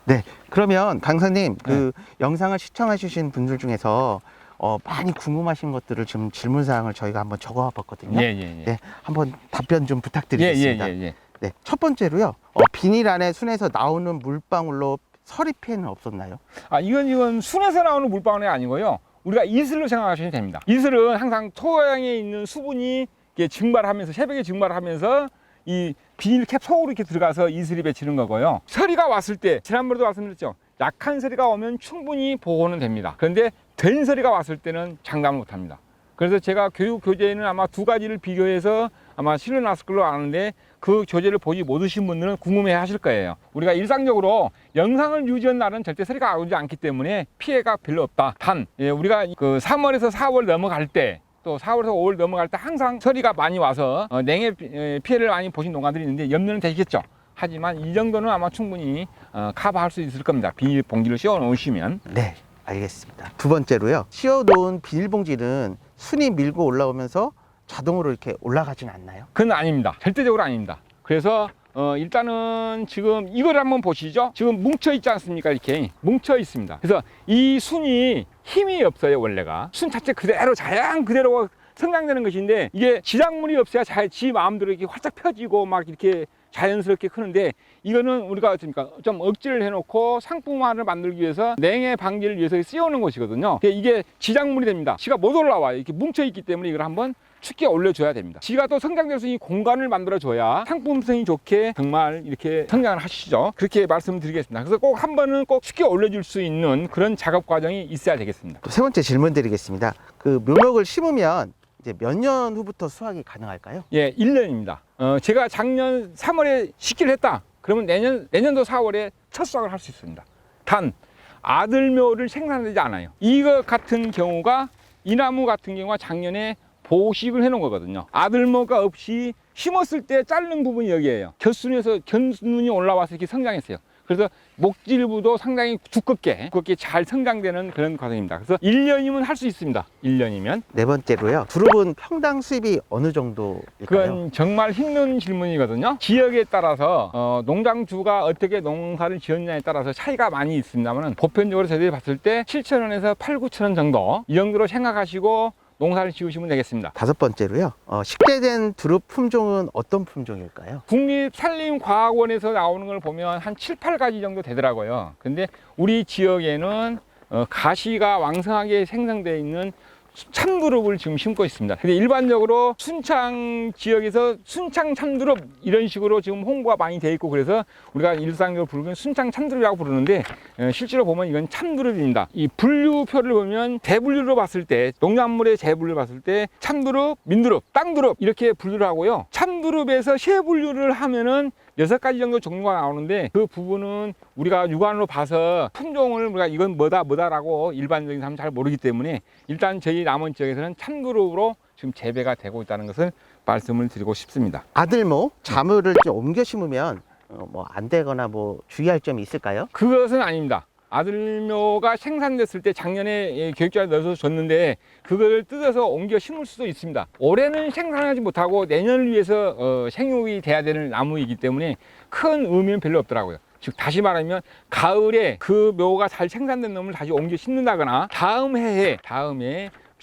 네. 그러면 강사님, 그 네. 영상을 시청해 주신 분들 중에서 많이 궁금하신 것들을 지금 질문 사항을 저희가 한번 적어 봤거든요. 예, 예, 예. 네. 한번 답변 좀 예, 예, 부탁드리겠습니다. 예, 예. 네. 첫 번째로요. 비닐 안에 순에서 나오는 물방울로 서리 피해는 없었나요? 아, 이건 순에서 나오는 물방울이 아니고요. 우리가 이슬로 생각하시면 됩니다. 이슬은 항상 토양에 있는 수분이 이렇게 증발하면서, 새벽에 증발하면서 이 비닐캡 속으로 이렇게 들어가서 이슬이 맺히는 거고요. 서리가 왔을 때, 지난번에도 말씀드렸죠. 약한 서리가 오면 충분히 보호는 됩니다. 그런데 된 서리가 왔을 때는 장담을 못 합니다. 그래서 제가 교육 교재에는 아마 두 가지를 비교해서 아마 실어놨을 걸로 아는데, 그 교재를 보지 못하신 분들은 궁금해 하실 거예요. 우리가 일상적으로 영상을 유지한 날은 절대 서리가 오지 않기 때문에 피해가 별로 없다. 단, 우리가 그 3월에서 4월 넘어갈 때, 또 4월에서 5월 넘어갈 때 항상 서리가 많이 와서 냉해 피해를 많이 보신 농가들이 있는데 염려는 되시겠죠. 하지만 이 정도는 아마 충분히 커버할 수 있을 겁니다. 비닐봉지를 씌워 놓으시면. 네. 알겠습니다. 두 번째로요. 씌워 놓은 비닐봉지는 순이 밀고 올라오면서 자동으로 이렇게 올라가진 않나요? 그건 아닙니다. 절대적으로 아닙니다. 그래서 일단은 지금 이걸 한번 보시죠. 지금 뭉쳐 있지 않습니까? 이렇게 뭉쳐 있습니다. 그래서 이 순이 힘이 없어요. 원래가 순 자체 그대로 자연 그대로 성장되는 것인데, 이게 지작물이 없어야 지 마음대로 이렇게 활짝 펴지고 막 이렇게 자연스럽게 크는데, 이거는 우리가 어떻습니까? 좀 억지를 해놓고 상품화를 만들기 위해서 냉해 방지를 위해서 씌우는 것이거든요. 이게 지작물이 됩니다. 지가 못 올라와요. 이렇게 뭉쳐 있기 때문에 이걸 한번 춥게 올려줘야 됩니다. 지가 또 성장될 수 있는 공간을 만들어줘야 상품성이 좋게 정말 이렇게 성장을 하시죠. 그렇게 말씀드리겠습니다. 그래서 꼭 한 번은 꼭 춥게 올려줄 수 있는 그런 작업 과정이 있어야 되겠습니다. 또 세 번째 질문 드리겠습니다. 그 묘목을 심으면 이제 몇 년 후부터 수확이 가능할까요? 예, 1년입니다. 제가 작년 3월에 식기를 했다. 그러면 내년도 4월에 첫 수확을 할 수 있습니다. 단, 아들묘를 생산하지 않아요. 이거 같은 경우가, 이 나무 같은 경우가 작년에 보식을 해놓은 거거든요. 아들모가 없이 심었을 때 자른 부분이 여기에요. 곁순에서 견눈이 올라와서 이렇게 성장했어요. 그래서 목질부도 상당히 두껍게 잘 성장되는 그런 과정입니다. 그래서 1년이면 할 수 있습니다. 1년이면. 네 번째로요. 두릅은 평당 수입이 어느 정도일까요? 그건 정말 힘든 질문이거든요. 지역에 따라서 농장주가 어떻게 농사를 지었냐에 따라서 차이가 많이 있습니다만, 보편적으로 저희들이 봤을 때 7,000원에서 8, 9,000원 정도, 이 정도로 생각하시고 농사를 지으시면 되겠습니다. 다섯 번째로요. 식재된 두릅 품종은 어떤 품종일까요? 국립산림과학원에서 나오는 걸 보면 한 7, 8가지 정도 되더라고요. 근데 우리 지역에는 가시가 왕성하게 생성되어 있는 참두릅을 지금 심고 있습니다. 근데 일반적으로 순창 지역에서 순창 참두릅 이런 식으로 지금 홍보가 많이 돼 있고, 그래서 우리가 일상적으로 부르는 순창 참두릅이라고 부르는데, 실제로 보면 이건 참두릅입니다. 이 분류표를 보면 대분류로 봤을 때, 농작물의 재분류를 봤을 때 참두릅, 민두릅, 땅두릅 이렇게 분류를 하고요. 참두릅에서 쉐분류를 하면은 6가지 정도 종류가 나오는데, 그 부분은 우리가 육안으로 봐서 품종을 우리가 이건 뭐다라고 일반적인 사람은 잘 모르기 때문에, 일단 저희 남원 지역에서는 참두릅으로 지금 재배가 되고 있다는 것을 말씀을 드리고 싶습니다. 아들모, 자물을 좀 옮겨 심으면 뭐 안 되거나 뭐 주의할 점이 있을까요? 그것은 아닙니다. 아들묘가 생산됐을 때 작년에 교육자에 넣어서 줬는데, 그걸 뜯어서 옮겨 심을 수도 있습니다. 올해는 생산하지 못하고 내년을 위해서 생육이 돼야 되는 나무이기 때문에 큰 의미는 별로 없더라고요. 즉 다시 말하면 가을에 그 묘가 잘 생산된 놈을 다시 옮겨 심는다거나 다음에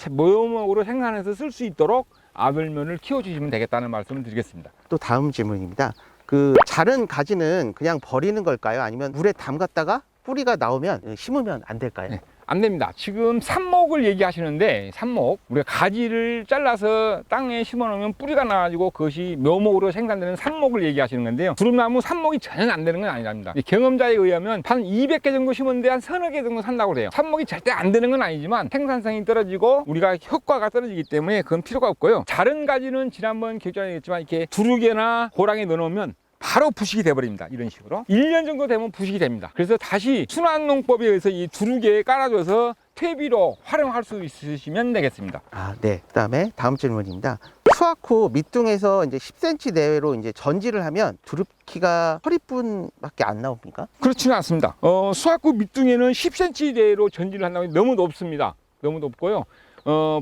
묘목으로 생산해서 쓸 수 있도록 아들묘를 키워주시면 되겠다는 말씀을 드리겠습니다. 또 다음 질문입니다. 그 자른 가지는 그냥 버리는 걸까요? 아니면 물에 담갔다가 뿌리가 나오면 심으면 안 될까요? 네, 안 됩니다. 지금 삽목을 얘기하시는데, 삽목, 우리가 가지를 잘라서 땅에 심어 놓으면 뿌리가 나가지고 그것이 묘목으로 생산되는 삽목을 얘기하시는 건데요. 두릅나무 삽목이 전혀 안 되는 건 아니랍니다. 경험자에 의하면 한 200개 정도 심었는데 한 서너 개 정도 산다고 그래요. 삽목이 절대 안 되는 건 아니지만 생산성이 떨어지고 우리가 효과가 떨어지기 때문에 그건 필요가 없고요. 자른 가지는 지난번 교육자에 얘기했지만 이렇게 두루개나 고랑에 넣어놓으면 바로 부식이 돼버립니다. 이런 식으로 1년 정도 되면 부식이 됩니다. 그래서 다시 순환농법에 의해서 이 두루개에 깔아줘서 퇴비로 활용할 수 있으시면 되겠습니다. 네. 그다음에 다음 질문입니다. 수확 후 밑둥에서 이제 10cm 내외로 이제 전지를 하면 두릅 키가 허리뿐밖에 안 나옵니까? 그렇지는 않습니다. 수확 후 밑둥에는 10cm 내로 전지를 한다면 너무 높습니다. 너무 높고요.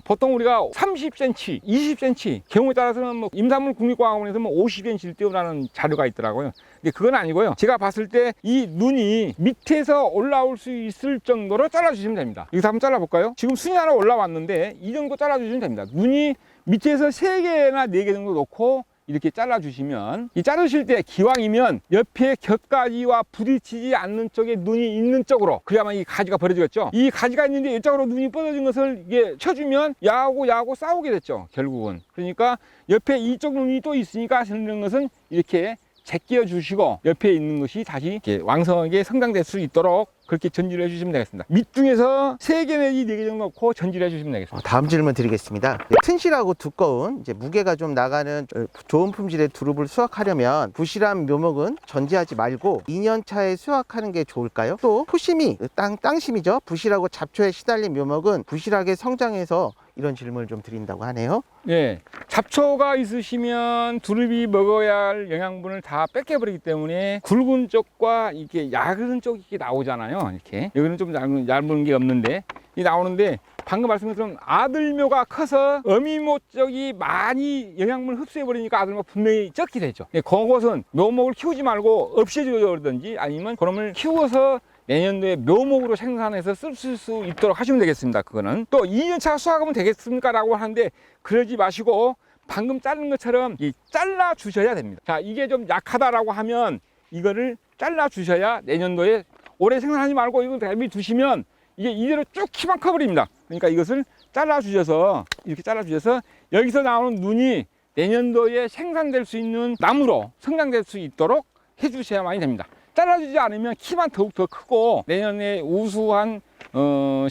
보통 우리가 30cm, 20cm, 경우에 따라서는 뭐 임산물 국립과학원에서 뭐 50cm를 띄우라는 자료가 있더라고요. 근데 그건 아니고요. 제가 봤을 때 이 눈이 밑에서 올라올 수 있을 정도로 잘라주시면 됩니다. 여기서 한번 잘라볼까요? 지금 순이 하나 올라왔는데 이 정도 잘라주시면 됩니다. 눈이 밑에서 3개나 4개 정도 놓고 이렇게 잘라주시면, 이 자르실 때 기왕이면 옆에 곁가지와 부딪히지 않는 쪽에 눈이 있는 쪽으로, 그래야만 이 가지가 벌어지겠죠. 이 가지가 있는데 이쪽으로 눈이 뻗어진 것을 이게 쳐주면 야하고 싸우게 됐죠, 결국은. 그러니까 옆에 이쪽 눈이 또 있으니까 하는 것은 이렇게 제끼어 주시고 옆에 있는 것이 다시 이렇게 왕성하게 성장될 수 있도록 그렇게 전지를 해주시면 되겠습니다. 밑둥에서 3개 내지 4개 정도 넣고 전지를 해주시면 되겠습니다. 다음 질문 드리겠습니다. 튼실하고 두꺼운 이제 무게가 좀 나가는 좋은 품질의 두릅을 수확하려면 부실한 묘목은 전지하지 말고 2년 차에 수확하는 게 좋을까요? 또 토심이 땅심이죠. 부실하고 잡초에 시달린 묘목은 부실하게 성장해서, 이런 질문을 좀 드린다고 하네요. 네, 잡초가 있으시면 두릅이 먹어야 할 영양분을 다 뺏겨버리기 때문에 굵은 쪽과 이렇게 얇은 쪽이 이렇게 나오잖아요. 이렇게 여기는 좀 얇은 게 없는데 이 나오는데, 방금 말씀드린 것처럼 아들묘가 커서 어미모 쪽이 많이 영양분을 흡수해 버리니까 아들묘가 분명히 적게 되죠. 그것은 묘목을 키우지 말고 없애주든지 아니면 그놈을 키워서 내년도에 묘목으로 생산해서 쓸 수 있도록 하시면 되겠습니다. 그거는 또 2년차 수확하면 되겠습니까? 라고 하는데 그러지 마시고 방금 자른 것처럼 잘라 주셔야 됩니다. 자, 이게 좀 약하다라고 하면 이거를 잘라 주셔야 내년도에, 올해 생산하지 말고 이걸 대비 두시면 이게 이대로 쭉 키만 커버립니다. 그러니까 이것을 잘라 주셔서, 이렇게 잘라 주셔서 여기서 나오는 눈이 내년도에 생산될 수 있는 나무로 성장될 수 있도록 해주셔야만이 됩니다. 잘라주지 않으면 키만 더욱 더 크고 내년에 우수한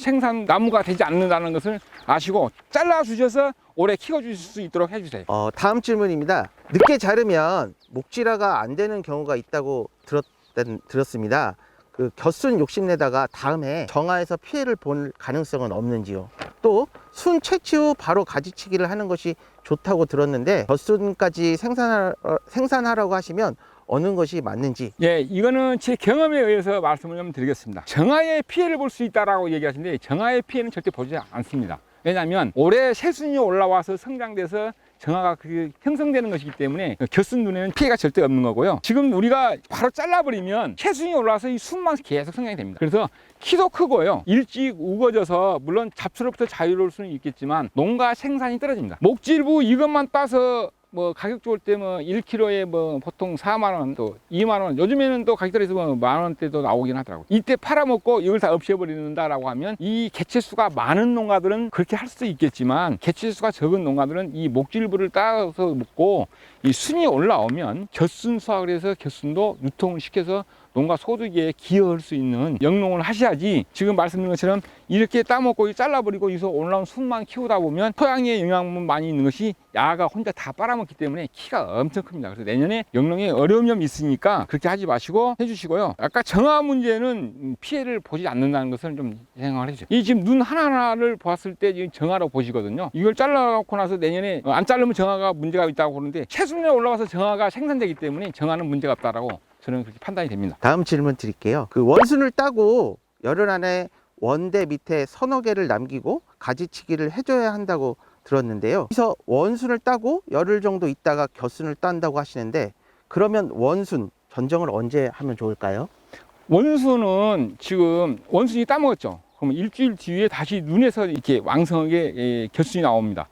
생산 나무가 되지 않는다는 것을 아시고 잘라주셔서 올해 키워주실 수 있도록 해주세요. 다음 질문입니다. 늦게 자르면 목질화가 안 되는 경우가 있다고 들었습니다. 그 곁순 욕심내다가 다음에 정화에서 피해를 볼 가능성은 없는지요? 또 순 채취 후 바로 가지치기를 하는 것이 좋다고 들었는데 곁순까지 생산하라고 하시면 어느 것이 맞는지. 예, 이거는 제 경험에 의해서 말씀을 좀 드리겠습니다. 정화에 피해를 볼 수 있다라고 얘기하시는데 정화의 피해는 절대 보지 않습니다. 왜냐하면 올해 새순이 올라와서 성장돼서 정화가 그게 형성되는 것이기 때문에 곁순 눈에는 피해가 절대 없는 거고요. 지금 우리가 바로 잘라버리면 새순이 올라와서 이 순만 계속 성장이 됩니다. 그래서 키도 크고요. 일찍 우거져서 물론 잡초로부터 자유로울 수는 있겠지만 농가 생산이 떨어집니다. 목질부 이것만 따서 뭐 가격 좋을 때 뭐 1kg에 뭐 보통 4만 원, 또 2만 원, 요즘에는 또 가격 떨어져서 뭐 만 원대도 나오긴 하더라고요. 이때 팔아먹고 이걸 다 없애버린다라고 하면 이 개체수가 많은 농가들은 그렇게 할 수도 있겠지만 개체수가 적은 농가들은 이 목질부를 따서 먹고 이 순이 올라오면 곁순 수확을 해서 곁순도 유통을 시켜서 농가 소득에 기여할 수 있는 영농을 하셔야지, 지금 말씀드린 것처럼 이렇게 따먹고 잘라버리고 여기서 올라온 순만 키우다 보면 토양에 영양분 많이 있는 것이 야가 혼자 다 빨아먹기 때문에 키가 엄청 큽니다. 그래서 내년에 영농에 어려움이 좀 있으니까 그렇게 하지 마시고 해주시고요. 아까 정화 문제는 피해를 보지 않는다는 것을 좀 생각을 해주세요. 이 지금 눈 하나하나를 보았을 때 지금 정화로 보시거든요. 이걸 잘라놓고 나서 내년에 안 자르면 정화가 문제가 있다고 그러는데 최순위에 올라와서 정화가 생산되기 때문에 정화는 문제가 없다라고 저는 그렇게 판단이 됩니다. 다음 질문 드릴게요. 그 원순을 따고 열흘 안에 원대 밑에 서너 개를 남기고 가지치기를 해줘야 한다고 들었는데요. 그래서 원순을 따고 열흘 정도 있다가 곁순을 딴다고 하시는데, 그러면 원순 전정을 언제 하면 좋을까요? 원순은 지금 원순이 따먹었죠. 그러면 일주일 뒤에 다시 눈에서 이렇게 왕성하게 곁순이 나옵니다.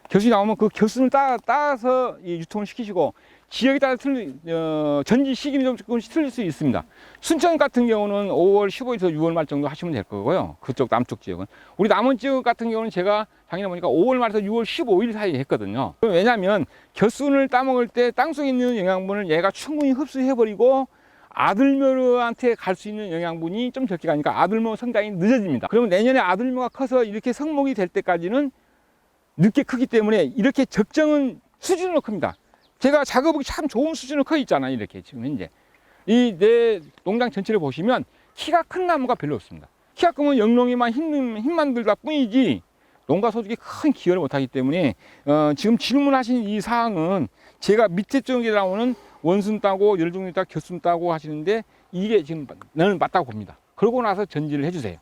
곁순이 나오면 그 곁순을 따서 유통을 시키시고, 지역에 따라 전지 시기는 조금씩 틀릴 수 있습니다. 순천 같은 경우는 5월 15일에서 6월 말 정도 하시면 될 거고요. 그쪽 남쪽 지역은. 우리 남원 지역 같은 경우는 제가 작년에 보니까 5월 말에서 6월 15일 사이에 했거든요. 왜냐하면 곁순을 따먹을 때 땅속에 있는 영양분을 얘가 충분히 흡수해버리고 아들묘한테 갈 수 있는 영양분이 좀 적게 가니까 아들묘 성장이 늦어집니다. 그러면 내년에 아들묘가 커서 이렇게 성목이 될 때까지는 늦게 크기 때문에 이렇게 적정은 수준으로 큽니다. 제가 작업하기 참 좋은 수준으로 커 있잖아요. 이렇게 지금 현재 이 내 농장 전체를 보시면 키가 큰 나무가 별로 없습니다. 키가 크면 영농에만 힘만 들다 뿐이지 농가 소득에 큰 기여를 못하기 때문에 지금 질문하신 이 사항은 제가 밑에 쪽에 나오는 원순 따고 열종류 따고 곁순 따고 하시는데 이게 지금 나는 맞다고 봅니다. 그러고 나서 전지를 해주세요.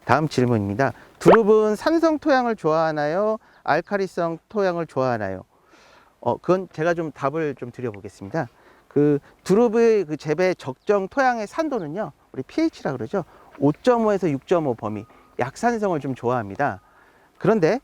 다음 질문입니다. 두릅은 산성 토양을 좋아하나요? 알카리성 토양을 좋아하나요? 그건 제가 좀 답을 좀 드려보겠습니다. 그 두릅의 그 재배 적정 토양의 산도는요, 우리 pH라 그러죠. 5.5에서 6.5 범위, 약산성을 좀 좋아합니다. 그런데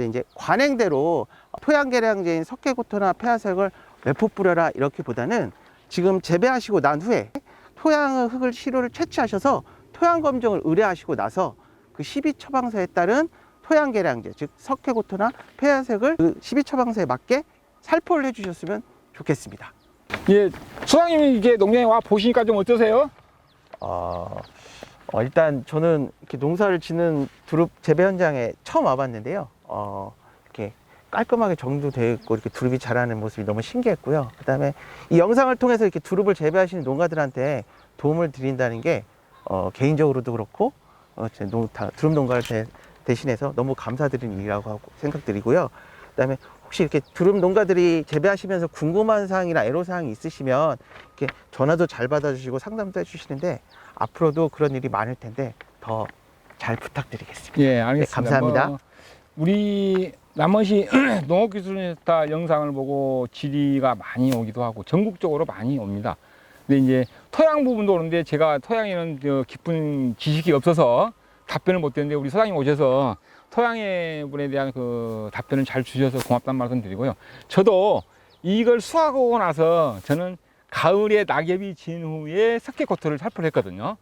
이제 관행대로 토양 계량제인 석회고토나 폐화석을 외포 뿌려라 이렇게보다는 지금 재배하시고 난 후에 토양의 흙을 시료를 채취하셔서 토양 검정을 의뢰하시고 나서 그 12처방서에 따른 토양 계량제, 즉 석회고토나 폐화석을 그 12처방서에 맞게 살포를 해주셨으면 좋겠습니다. 예, 소장님이 이게 농장에 와 보시니까 좀 어떠세요? 일단 저는 이렇게 농사를 짓는 두릅 재배 현장에 처음 와봤는데요. 이렇게 깔끔하게 정돈되어 있고 이렇게 두릅이 자라는 모습이 너무 신기했고요. 그다음에 이 영상을 통해서 이렇게 두릅을 재배하시는 농가들한테 도움을 드린다는 게 개인적으로도 그렇고 두릅 농가를 대신해서 너무 감사드리는 일이라고 하고 생각드리고요. 그다음에 혹시 이렇게 두릅 농가들이 재배하시면서 궁금한 사항이나 애로사항이 있으시면 이렇게 전화도 잘 받아주시고 상담도 해주시는데 앞으로도 그런 일이 많을 텐데 더 잘 부탁드리겠습니다. 예, 알겠습니다. 네, 감사합니다. 우리 남원시 농업기술센터 영상을 보고 질의가 많이 오기도 하고 전국적으로 많이 옵니다. 근데 이제 토양 부분도 오는데 제가 토양에는 깊은 지식이 없어서 답변을 못 드렸는데 우리 소장님 오셔서 토양의 분에 대한 그 답변을 잘 주셔서 고맙다는 말씀 드리고요. 저도 이걸 수확하고 나서 저는 가을에 낙엽이 진 후에 석회고토를 살포를 했거든요.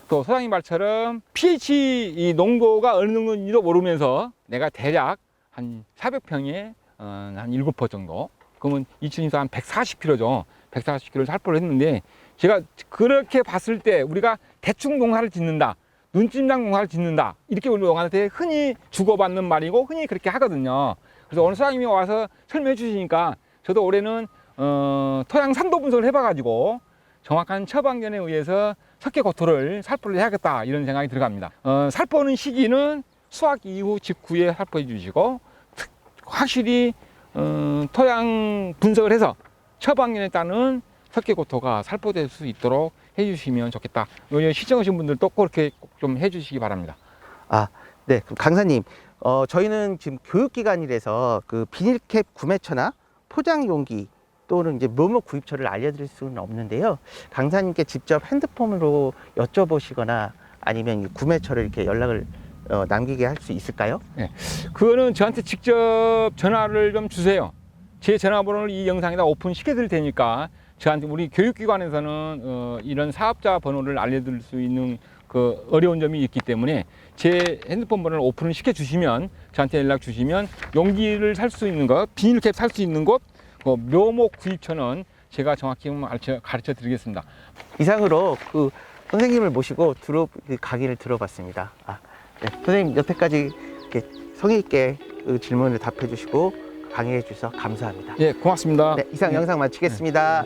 또 소장님 말처럼 pH 이 농도가 어느 정도인지도 모르면서 내가 대략 한 400평에 한 7% 정도, 그러면 2024 한 140kg죠. 140kg를 살포를 했는데 제가 그렇게 봤을 때 우리가 대충 농사를 짓는다, 눈찜장 농사를 짓는다, 이렇게 우리 농가한테 흔히 주고받는 말이고 흔히 그렇게 하거든요. 그래서 오늘 소장님이 와서 설명해 주시니까 저도 올해는 토양 산도 분석을 해봐가지고 정확한 처방전에 의해서 석회고토를 살포를 해야겠다 이런 생각이 들어갑니다. 살포하는 시기는 수확 이후 직후에 살포해 주시고 확실히 토양 분석을 해서 처방전에 따른 석회고토가 살포될 수 있도록 해주시면 좋겠다. 시청하신 분들도 꼭 그렇게 좀 해주시기 바랍니다. 네, 그럼 강사님, 저희는 지금 교육기관이라서 그 비닐캡 구매처나 포장 용기 또는 이제 묘목 구입처를 알려드릴 수는 없는데요. 강사님께 직접 핸드폰으로 여쭤보시거나 아니면 구매처를 이렇게 연락을 남기게 할 수 있을까요? 네, 그거는 저한테 직접 전화를 좀 주세요. 제 전화번호를 이 영상에다 오픈 시켜드릴 테니까 저한테 우리 교육기관에서는 이런 사업자 번호를 알려드릴 수 있는 그 어려운 점이 있기 때문에 제 핸드폰 번호를 오픈을 시켜주시면 저한테 연락 주시면 용기를 살 수 있는 것, 비닐캡 살 수 있는 곳, 묘목 구입처는 제가 정확히 가르쳐 드리겠습니다. 이상으로 그 선생님을 모시고 두릅 강의를 들어봤습니다. 네, 선생님 여태까지 이렇게 성의 있게 그 질문을 답해 주시고 강의해 주셔서 감사합니다. 예, 고맙습니다. 네, 이상 영상 마치겠습니다.